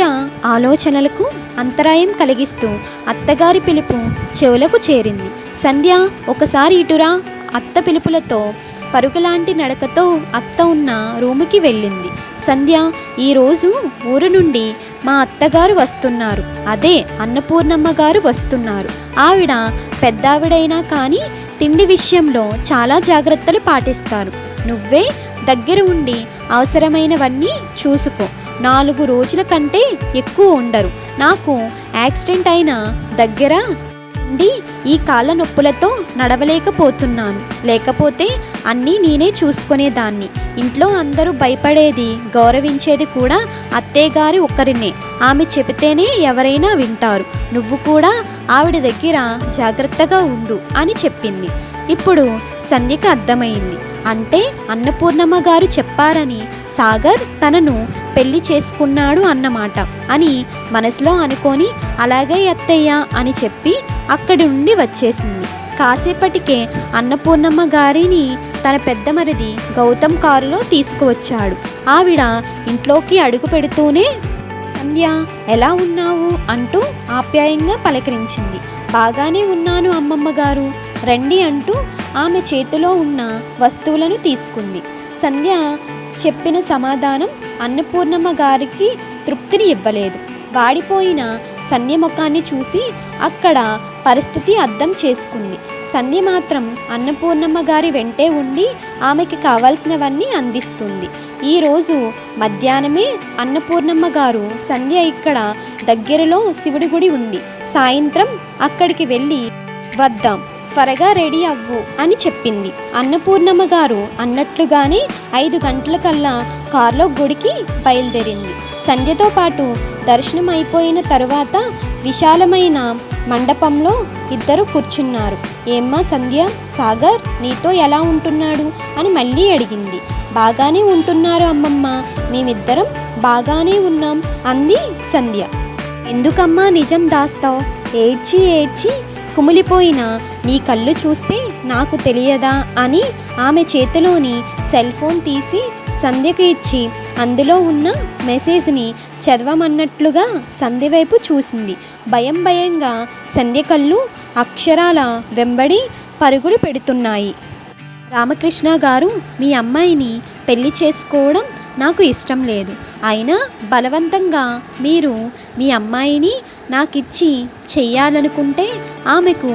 సంధ్య ఆలోచనలకు అంతరాయం కలిగిస్తూ అత్తగారి పిలుపు చెవులకు చేరింది. సంధ్య, ఒకసారి ఇటురా. అత్త పిలుపులతో పరుగులాంటి నడకతో అత్త ఉన్న రూముకి వెళ్ళింది. సంధ్య, ఈరోజు ఊరు నుండి మా అత్తగారు వస్తున్నారు, అదే అన్నపూర్ణమ్మ గారు వస్తున్నారు. ఆవిడ పెద్దావిడైనా కానీ తిండి విషయంలో చాలా జాగ్రత్తలు పాటిస్తారు. నువ్వే దగ్గర ఉండి అవసరమైనవన్నీ చూసుకో. 4 రోజుల కంటే ఎక్కువ ఉండరు. నాకు యాక్సిడెంట్ అయిన దగ్గర ఉండి ఈ కాళ్ళ నొప్పులతో నడవలేకపోతున్నాను. లేకపోతే అన్నీ నేనే చూసుకునేదాన్ని. ఇంట్లో అందరూ భయపడేది, గౌరవించేది కూడా అత్తయ్యగారి ఒక్కరినే. ఆమె చెబితేనే ఎవరైనా వింటారు. నువ్వు కూడా ఆవిడ దగ్గర జాగ్రత్తగా ఉండు అని చెప్పింది. ఇప్పుడు సంధ్యకి అర్థమైంది. అంటే అన్నపూర్ణమ్మ గారు చెప్పారని సాగర్ తనను పెళ్లి చేసుకున్నాడు అన్నమాట అని మనసులో అనుకొని, అలాగే అత్తయ్య అని చెప్పి అక్కడి నుండి వచ్చేసింది. కాసేపటికే అన్నపూర్ణమ్మ గారిని తన పెద్ద మరిది గౌతమ్ కారులో తీసుకువచ్చాడు. ఆవిడ ఇంట్లోకి అడుగు పెడుతూనే, సంధ్య, ఎలా ఉన్నావు అంటూ ఆప్యాయంగా పలకరించింది. బాగానే ఉన్నాను అమ్మమ్మ గారు, రండి అంటూ ఆమె చేతిలో ఉన్న వస్తువులను తీసుకుంది. సంధ్య చెప్పిన సమాధానం అన్నపూర్ణమ్మ గారికి తృప్తిని ఇవ్వలేదు. వాడిపోయిన సంధ్య ముఖాన్ని చూసి అక్కడ పరిస్థితి అర్థం చేసుకుంది. సంధ్య మాత్రం అన్నపూర్ణమ్మ గారి వెంటే ఉండి ఆమెకి కావాల్సినవన్నీ అందిస్తుంది. ఈరోజు మధ్యాహ్నమే అన్నపూర్ణమ్మ గారు, సంధ్య ఇక్కడ దగ్గరలో శివుడి గుడి ఉంది, సాయంత్రం అక్కడికి వెళ్ళి వద్దాం, త్వరగా రెడీ అవ్వు అని చెప్పింది. అన్నపూర్ణమ్మ గారు అన్నట్లుగానే 5 గంటలకల్లా కారులో గుడికి బయలుదేరింది. సంధ్యతో పాటు దర్శనం అయిపోయిన తరువాత విశాలమైన మండపంలో ఇద్దరు కూర్చున్నారు. ఏమ్మా సంధ్య, సాగర్ నీతో ఎలా ఉంటున్నాడు అని మళ్ళీ అడిగింది. బాగానే ఉంటున్నారు అమ్మమ్మ, మేమిద్దరం బాగానే ఉన్నాం అంది సంధ్య. ఎందుకమ్మా నిజం దాస్తావు? ఏడ్చి ఏడ్చి కుమిలిపోయిన నీ కళ్ళు చూస్తే నాకు తెలియదా అని ఆమె చేతిలోని సెల్ ఫోన్ తీసి సంధ్యకు ఇచ్చి అందులో ఉన్న మెసేజ్ని చదవమన్నట్లుగా సంధ్య వైపు చూసింది. భయంగా సంధ్య కళ్ళు అక్షరాల వెంబడి పరుగులు పెడుతున్నాయి. రామకృష్ణ గారు, మీ అమ్మాయిని పెళ్లి చేసుకోవడం నాకు ఇష్టం లేదు. అయినా బలవంతంగా మీరు మీ అమ్మాయిని నాకిచ్చి చెయ్యాలనుకుంటే ఆమెకు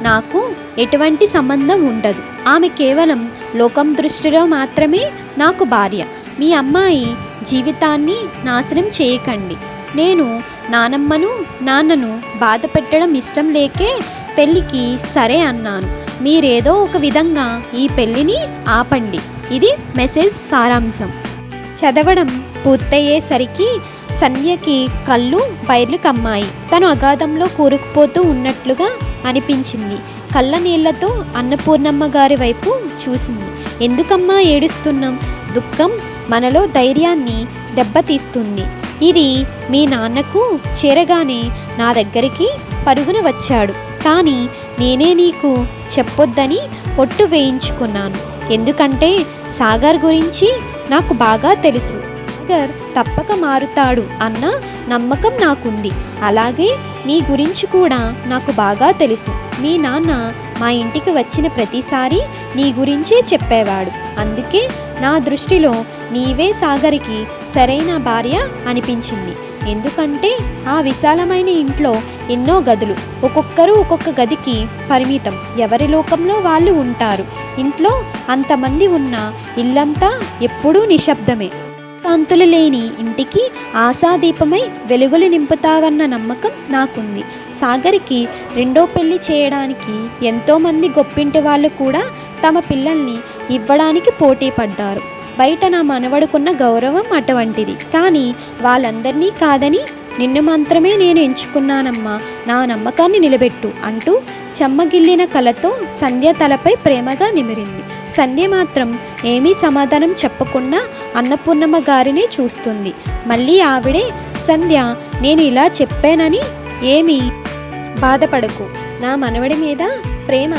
నాకు ఎటువంటి సంబంధం ఉండదు. ఆమె కేవలం లోకం దృష్టిలో మాత్రమే నాకు భార్య. మీ అమ్మాయి జీవితాన్ని నాశనం చేయకండి. నేను నానమ్మను నాన్నను బాధ పెట్టడం ఇష్టం లేకే పెళ్ళికి సరే అన్నాను. మీరేదో ఒక విధంగా ఈ పెళ్ళిని ఆపండి. ఇది మెసేజ్ సారాంశం. చదవడం పూర్తయ్యేసరికి సంధ్యకి కళ్ళు బైర్లు కమ్మాయి. తను అగాధంలో కూరుకుపోతూ ఉన్నట్లుగా అనిపించింది. కళ్ళ నీళ్లతో అన్నపూర్ణమ్మ గారి వైపు చూసింది. ఎందుకమ్మా ఏడుస్తున్నాం? దుఃఖం మనలో ధైర్యాన్ని దెబ్బతీస్తుంది. ఇది మీ నాన్నకు చేరగానే నా దగ్గరికి పరుగున వచ్చాడు. కానీ నేనే నీకు చెప్పొద్దని ఒట్టు వేయించుకున్నాను. ఎందుకంటే సాగర్ గురించి నాకు బాగా తెలుసు. సాగర్ తప్పక మారుతాడు అన్న నమ్మకం నాకుంది. అలాగే నీ గురించి కూడా నాకు బాగా తెలుసు. మీ నాన్న మా ఇంటికి వచ్చిన ప్రతిసారి నీ గురించే చెప్పేవాడు. అందుకే నా దృష్టిలో నీవే సాగర్కి సరైన భార్య అనిపించింది. ఎందుకంటే ఆ విశాలమైన ఇంట్లో ఎన్నో గదులు, ఒక్కొక్కరు ఒక్కొక్క గదికి పరిమితం. ఎవరి లోకంలో వాళ్ళు ఉంటారు. ఇంట్లో అంతమంది ఉన్న ఇల్లంతా ఎప్పుడూ నిశ్శబ్దమే. కాంతులు లేని ఇంటికి ఆశాదీపమై వెలుగులు నింపుతావన్న నమ్మకం నాకుంది. సాగర్కి 2వ పెళ్లి చేయడానికి ఎంతోమంది గొప్పింటి వాళ్ళు కూడా తమ పిల్లల్ని ఇవ్వడానికి పోటీ పడ్డారు. బయట నా మనవడుకున్న గౌరవం అటువంటిది. కానీ వాళ్ళందరినీ కాదని నిన్ను మాత్రమే నేను ఎంచుకున్నానమ్మా, నా నమ్మకాన్ని నిలబెట్టు అంటూ చెమ్మగిల్లిన కలతో సంధ్య తలపై ప్రేమగా నిమిరింది. సంధ్య మాత్రం ఏమీ సమాధానం చెప్పకుండా అన్నపూర్ణమ్మ గారినే చూస్తుంది. మళ్ళీ ఆవిడే, సంధ్య, నేను ఇలా చెప్పానని ఏమీ బాధపడకు. నా మనవడి మీద ప్రేమ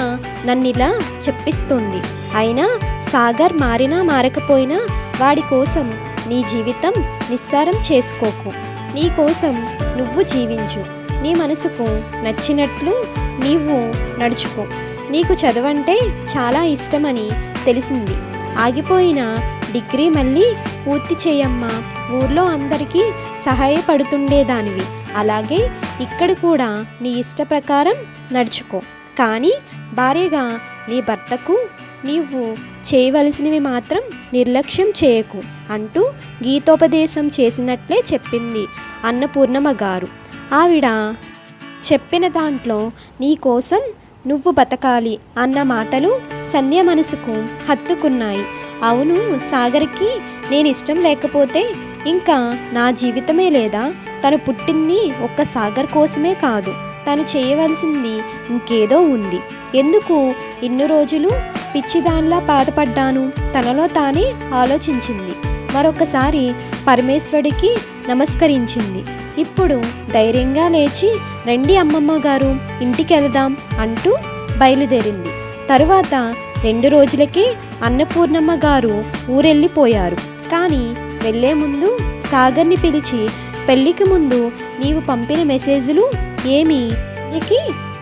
నన్నిలా చెప్పిస్తుంది. అయినా సాగర్ మారినా మారకపోయినా వాడి కోసం నీ జీవితం నిస్సారం చేసుకోకు. నీ కోసం నువ్వు జీవించు, నీ మనసుకు నచ్చినట్లు నీవు నడుచుకో. నీకు చదువంటే చాలా ఇష్టమని తెలిసింది. ఆగిపోయిన డిగ్రీ మళ్ళీ పూర్తి చేయమ్మా. ఊర్లో అందరికీ సహాయపడుతుండేదానివి. అలాగే ఇక్కడ కూడా నీ ఇష్ట ప్రకారం నడుచుకో. కానీ భార్యగా నీ భర్తకు నీవు చేయవలసినవి మాత్రం నిర్లక్ష్యం చేయకు అంటూ గీతోపదేశం చేసినట్లే చెప్పింది అన్నపూర్ణమ్మ గారు. ఆవిడ చెప్పిన దాంట్లో నీ కోసం నువ్వు బతకాలి అన్న మాటలు సంధ్య మనసుకు హత్తుకున్నాయి. అవును, సాగర్కి నేను ఇష్టం లేకపోతే ఇంకా నా జీవితమే లేదా? తను పుట్టింది ఒక్క సాగర్ కోసమే కాదు, తను చేయవలసింది ఇంకేదో ఉంది. ఎందుకు ఇన్ని రోజులు పిచ్చిదానిలా బాధపడ్డాను? తనలో తానే ఆలోచించింది. మరొకసారి పరమేశ్వరుడికి నమస్కరించింది. ఇప్పుడు ధైర్యంగా లేచి, రండి అమ్మమ్మ గారు, ఇంటికి వెళదాం అంటూ బయలుదేరింది. తరువాత 2 రోజులకే అన్నపూర్ణమ్మ గారు ఊరెళ్ళిపోయారు. కానీ వెళ్ళే ముందు సాగర్ని పిలిచి, పెళ్ళికి ముందు నీవు పంపిన మెసేజ్లు ఏమీ నీకు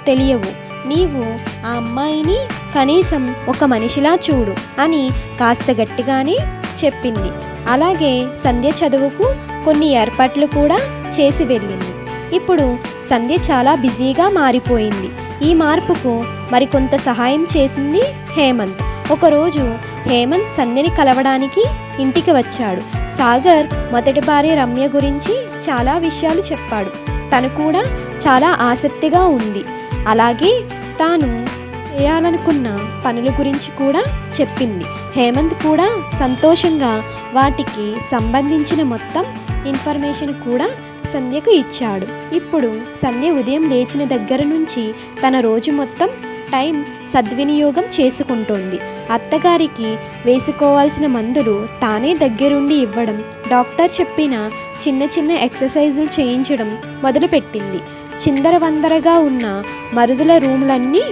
తెలియవు. నీవు ఆ అమ్మాయిని కనీసం ఒక మనిషిలా చూడు అని కాస్త గట్టిగానే చెప్పింది. అలాగే సంధ్య చదువుకు కొన్ని ఏర్పాట్లు కూడా చేసి వెళ్ళింది. ఇప్పుడు సంధ్య చాలా బిజీగా మారిపోయింది. ఈ మార్పుకు మరికొంత సహాయం చేసింది హేమంత్. ఒకరోజు హేమంత్ సంధ్యని కలవడానికి ఇంటికి వచ్చాడు. సాగర్ మొదటి భార్య రమ్య గురించి చాలా విషయాలు చెప్పాడు. తను కూడా చాలా ఆసక్తిగా ఉంది. అలాగే తాను చేయాలనుకున్న పనుల గురించి కూడా చెప్పింది. హేమంత్ కూడా సంతోషంగా వాటికి సంబంధించిన మొత్తం ఇన్ఫర్మేషన్ కూడా సంధ్యకు ఇచ్చాడు. ఇప్పుడు సంధ్య ఉదయం లేచిన దగ్గర నుంచి తన రోజు మొత్తం టైం సద్వినియోగం చేసుకుంటోంది. అత్తగారికి వేసుకోవాల్సిన మందులు తానే దగ్గరుండి ఇవ్వడం, డాక్టర్ చెప్పిన చిన్న చిన్న ఎక్సర్సైజులు చేయించడం మొదలుపెట్టింది. చిందరవందరగా ఉన్న మరుదుల రూములన్నీ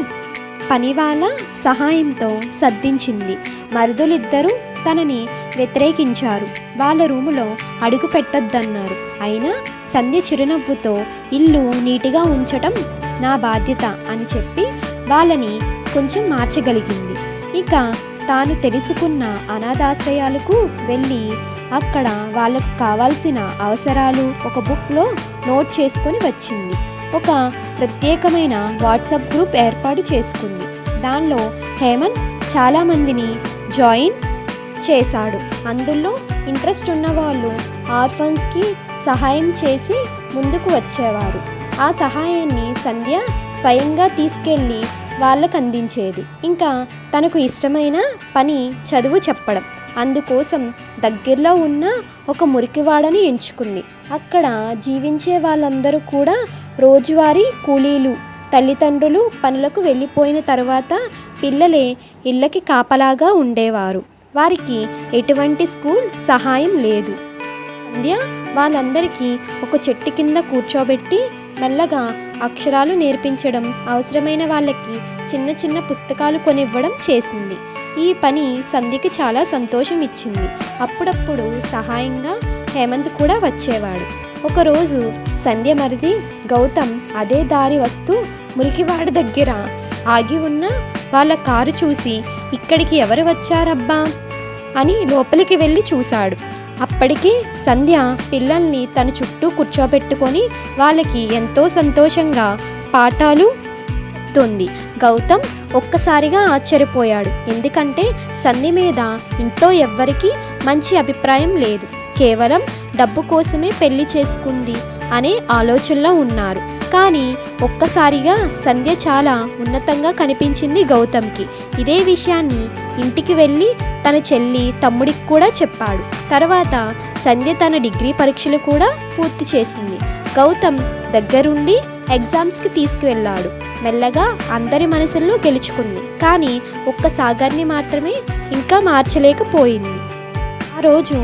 పనివాళ్ళ సహాయంతో సర్దించింది. మరుదులిద్దరూ తనని వ్యతిరేకించారు. వాళ్ళ రూములో అడుగు పెట్టొద్దన్నారు. అయినా సంధ్య చిరునవ్వుతో ఇల్లు నీటిగా ఉంచటం నా బాధ్యత అని చెప్పి వాళ్ళని కొంచెం మార్చగలిగింది. ఇక తాను తెలుసుకున్న అనాథాశ్రయాలకు వెళ్ళి అక్కడ వాళ్ళకు కావాల్సిన అవసరాలు ఒక బుక్లో నోట్ చేసుకొని వచ్చింది. ఒక ప్రత్యేకమైన వాట్సాప్ గ్రూప్ ఏర్పాటు చేసుకుంది. దానిలో హేమంత్ చాలామందిని జాయిన్ చేశాడు. అందులో ఇంట్రెస్ట్ ఉన్న వాళ్ళు ఆర్ఫన్స్కి సహాయం చేసి ముందుకు వచ్చేవారు. ఆ సహాయాన్ని సంధ్య స్వయంగా తీసుకెళ్ళి వాళ్ళకు అందించేది. ఇంకా తనకు ఇష్టమైన పని చదువు చెప్పడం. అందుకోసం దగ్గరలో ఉన్న ఒక మురికివాడని ఎంచుకుంది. అక్కడ జీవించే వాళ్ళందరూ కూడా రోజువారీ కూలీలు. తల్లిదండ్రులు పనులకు వెళ్ళిపోయిన తర్వాత పిల్లలే ఇళ్ళకి కాపలాగా ఉండేవారు. వారికి ఎటువంటి స్కూల్ సహాయం లేదు. సంధ్య వాళ్ళందరికీ ఒక చెట్టు కింద కూర్చోబెట్టి మెల్లగా అక్షరాలు నేర్పించడం, అవసరమైన వాళ్ళకి చిన్న చిన్న పుస్తకాలు కొనివ్వడం చేసింది. ఈ పని సంధ్యకి చాలా సంతోషం ఇచ్చింది. అప్పుడప్పుడు సహాయంగా హేమంత్ కూడా వచ్చేవాడు. ఒకరోజు సంధ్య మరిది గౌతమ్ అదే దారి వస్తూ మురికివాడి దగ్గర ఆగి ఉన్న వాళ్ళ కారు చూసి, ఇక్కడికి ఎవరు వచ్చారబ్బా అని లోపలికి వెళ్ళి చూశాడు. అప్పటికి సంధ్య పిల్లల్ని తన చుట్టూ కూర్చోబెట్టుకొని వాళ్ళకి ఎంతో సంతోషంగా పాఠాలు చెప్తుంది. గౌతమ్ ఒక్కసారిగా ఆశ్చర్యపోయాడు. ఎందుకంటే సంధ్య మీద ఇంట్లో ఎవ్వరికీ మంచి అభిప్రాయం లేదు. కేవలం డబ్బు కోసమే పెళ్లి చేసుకుంది అనే ఆలోచనలో ఉన్నారు. కానీ ఒక్కసారిగా సంధ్య చాలా ఉన్నతంగా కనిపించింది గౌతమ్కి. ఇదే విషయాన్ని ఇంటికి వెళ్ళి తన చెల్లి తమ్ముడికి కూడా చెప్పాడు. తర్వాత సంధ్య తన డిగ్రీ పరీక్షలు కూడా పూర్తి చేసింది. గౌతమ్ దగ్గరుండి ఎగ్జామ్స్కి తీసుకువెళ్ళాడు. మెల్లగా అందరి మనసులను గెలుచుకుంది. కానీ ఒక్క సాగర్ని మాత్రమే ఇంకా మార్చలేకపోయింది. ఆ రోజు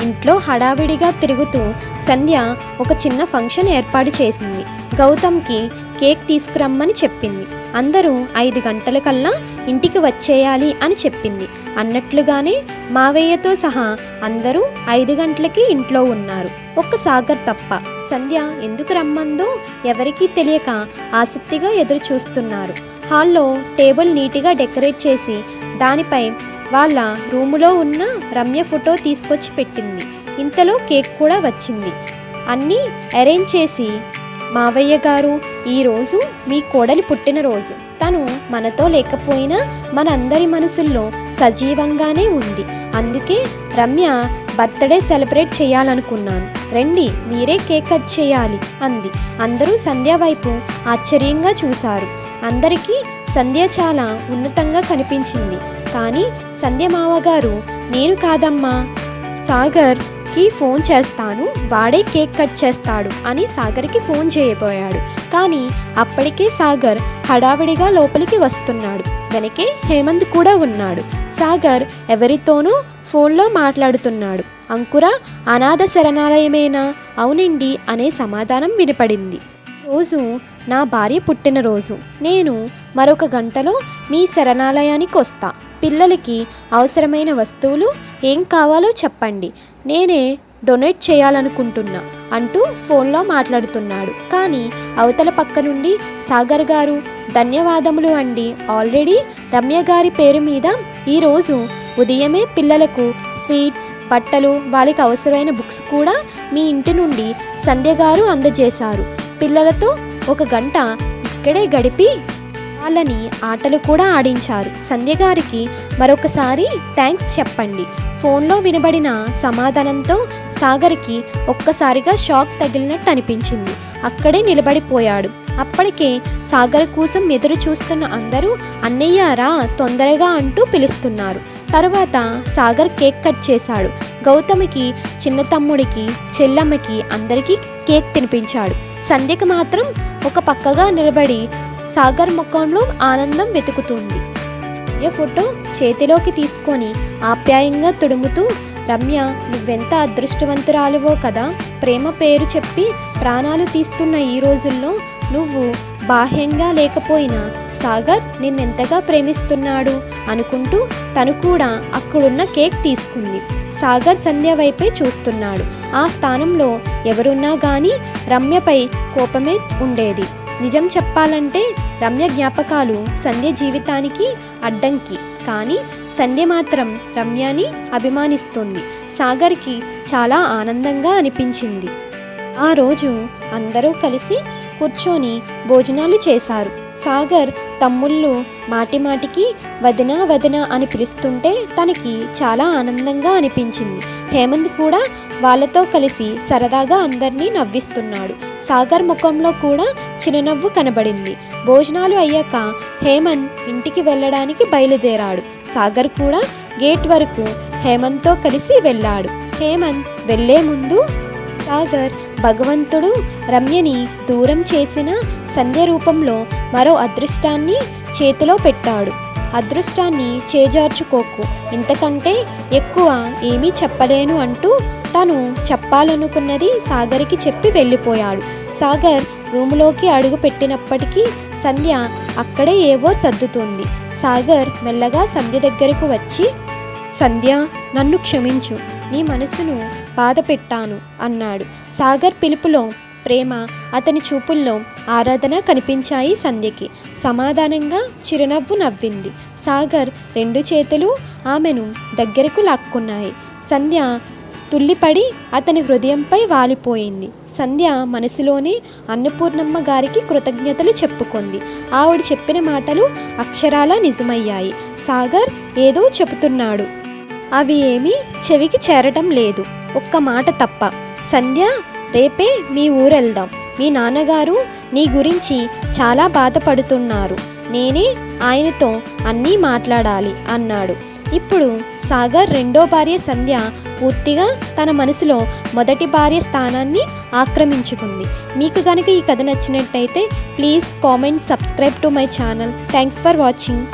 ఇంట్లో హడావిడిగా తిరుగుతూ సంధ్య ఒక చిన్న ఫంక్షన్ ఏర్పాటు చేసింది. గౌతమ్కి కేక్ తీసుకురమ్మని చెప్పింది. అందరూ 5 గంటలకల్లా ఇంటికి వచ్చేయాలి అని చెప్పింది. అన్నట్లుగానే మావయ్యతో సహా అందరూ 5 గంటలకి ఇంట్లో ఉన్నారు. ఒక్క సాగర్ తప్ప. సంధ్య ఎందుకు రమ్మందో ఎవరికీ తెలియక ఆసక్తిగా ఎదురు చూస్తున్నారు. హాల్లో టేబుల్ నీట్గా డెకరేట్ చేసి దానిపై వాళ్ళ రూములో ఉన్న రమ్య ఫోటో తీసుకొచ్చి పెట్టింది. ఇంతలో కేక్ కూడా వచ్చింది. అన్నీ అరేంజ్ చేసి, మావయ్య గారు, ఈరోజు మీ కోడలి పుట్టినరోజు. తను మనతో లేకపోయినా మన అందరి మనసుల్లో సజీవంగానే ఉంది. అందుకే రమ్య బర్త్డే సెలబ్రేట్ చేయాలనుకున్నాను. రండి, మీరే కేక్ కట్ చేయాలి అంది. అందరూ సంధ్య వైపు ఆశ్చర్యంగా చూశారు. అందరికీ సంధ్య చాలా ఉన్నతంగా కనిపించింది. కానీ సంధ్య మావగారు, నేను కాదమ్మా, సాగర్కి ఫోన్ చేస్తాను, వాడే కేక్ కట్ చేస్తాడు అని సాగర్కి ఫోన్ చేయబోయాడు. కానీ అప్పటికే సాగర్ హడావిడిగా లోపలికి వస్తున్నాడు. వెనకే హేమంత్ కూడా ఉన్నాడు. సాగర్ ఎవరితోనూ ఫోన్లో మాట్లాడుతున్నాడు. అంకురా, అనాథ శరణాలయమేనా? అవునండి అనే సమాధానం వినపడింది. రోజు నా భార్య పుట్టినరోజు. నేను మరొక గంటలో మీ శరణాలయానికి వస్తా. పిల్లలకి అవసరమైన వస్తువులు ఏం కావాలో చెప్పండి, నేనే డొనేట్ చేయాలనుకుంటున్నా అంటూ ఫోన్లో మాట్లాడుతున్నాడు. కానీ అవతల పక్క నుండి సాగర్ గారు, ధన్యవాదములు అండి, ఆల్రెడీ రమ్య గారి పేరు మీద ఈరోజు ఉదయమే పిల్లలకు స్వీట్స్, బట్టలు, వాళ్ళకి అవసరమైన బుక్స్ కూడా మీ ఇంటి నుండి సంధ్య గారు అందజేశారు. పిల్లలతో ఒక గంట ఇక్కడే గడిపి వాళ్ళని ఆటలు కూడా ఆడించారు. సంధ్య గారికి మరొకసారి థ్యాంక్స్ చెప్పండి. ఫోన్లో వినబడిన సమాధానంతో సాగర్కి ఒక్కసారిగా షాక్ తగిలినట్టు అనిపించింది. అక్కడే నిలబడిపోయాడు. అప్పటికే సాగర్ కోసం ఎదురు చూస్తున్న అందరూ అన్నయ్య రా తొందరగా అంటూ పిలుస్తున్నారు. తర్వాత సాగర్ కేక్ కట్ చేశాడు. గౌతమికి, చిన్న తమ్ముడికి, చెల్లమ్మకి అందరికీ కేక్ తినిపించాడు. సంధ్యకి మాత్రం ఒక పక్కగా నిలబడి సాగర్ ముఖంలో ఆనందం వెతుకుతుంది. రమ్య ఫోటో చేతిలోకి తీసుకొని ఆప్యాయంగా తుడుముతూ, రమ్య, నువ్వెంత అదృష్టవంతురాలివో కదా. ప్రేమ పేరు చెప్పి ప్రాణాలు తీస్తున్న ఈ రోజుల్లో నువ్వు బాహ్యంగా లేకపోయినా సాగర్ నిన్నెంతగా ప్రేమిస్తున్నాడు అనుకుంటూ తను కూడా అక్కడున్న కేక్ తీసుకుంది. సాగర్ సంధ్య వైపే చూస్తున్నాడు. ఆ స్థానంలో ఎవరున్నా కానీ రమ్యపై కోపమే ఉండేది. నిజం చెప్పాలంటే రమ్య జ్ఞాపకాలు సంధ్య జీవితానికి అడ్డంకి. కానీ సంధ్య మాత్రం రమ్యని అభిమానిస్తుంది. సాగర్కి చాలా ఆనందంగా అనిపించింది. ఆ రోజు అందరూ కలిసి కూర్చొని భోజనాలు చేశారు. సాగర్ తమ్ముళ్ళు మాటిమాటికి వదినా వదినా అని పిలుస్తుంటే తనకి చాలా ఆనందంగా అనిపించింది. హేమంత్ కూడా వాళ్ళతో కలిసి సరదాగా అందరినీ నవ్విస్తున్నాడు. సాగర్ ముఖంలో కూడా చిరునవ్వు కనబడింది. భోజనాలు అయ్యాక హేమంత్ ఇంటికి వెళ్ళడానికి బయలుదేరాడు. సాగర్ కూడా గేట్ వరకు హేమంత్తో కలిసి వెళ్ళాడు. హేమంత్ వెళ్లే ముందు, సాగర్ భగవంతుడు రమ్యని దూరం చేసిన సంధ్య రూపంలో మరో అదృష్టాన్ని చేతిలో పెట్టాడు. అదృష్టాన్ని చేజార్చుకోకు, ఇంతకంటే ఎక్కువ ఏమీ చెప్పలేను అంటూ తను చెప్పాలనుకున్నది సాగర్కి చెప్పి వెళ్ళిపోయాడు. సాగర్ రూములోకి అడుగు పెట్టినప్పటికీ సంధ్య అక్కడే ఏవో సర్దుతుంది. సాగర్ మెల్లగా సంధ్య దగ్గరకు వచ్చి, సంధ్య, నన్ను క్షమించు, నీ మనసును బాధ పెట్టాను అన్నాడు. సాగర్ పిలుపులో ప్రేమ, అతని చూపుల్లో ఆరాధన కనిపించాయి సంధ్యకి. సమాధానంగా చిరునవ్వు నవ్వింది. సాగర్ రెండు చేతులు ఆమెను దగ్గరకు లాక్కున్నాయి. సంధ్య తుల్లిపడి అతని హృదయంపై వాలిపోయింది. సంధ్య మనసులోనే అన్నపూర్ణమ్మ గారికి కృతజ్ఞతలు చెప్పుకుంది. ఆవిడ చెప్పిన మాటలు అక్షరాలా నిజమయ్యాయి. సాగర్ ఏదో చెబుతున్నాడు, అవి ఏమీ చెవికి చేరటం లేదు. ఒక్క మాట తప్ప. సంధ్య, రేపే మీ ఊరెళ్దాం. మీ నాన్నగారు నీ గురించి చాలా బాధపడుతున్నారు. నేనే ఆయనతో అన్నీ మాట్లాడాలి అన్నాడు. ఇప్పుడు సాగర్ రెండో భార్య సంధ్య పూర్తిగా తన మనసులో మొదటి భార్య స్థానాన్ని ఆక్రమించుకుంది. మీకు కనుక ఈ కథ నచ్చినట్టయితే please comment, subscribe to my channel. Thanks for watching.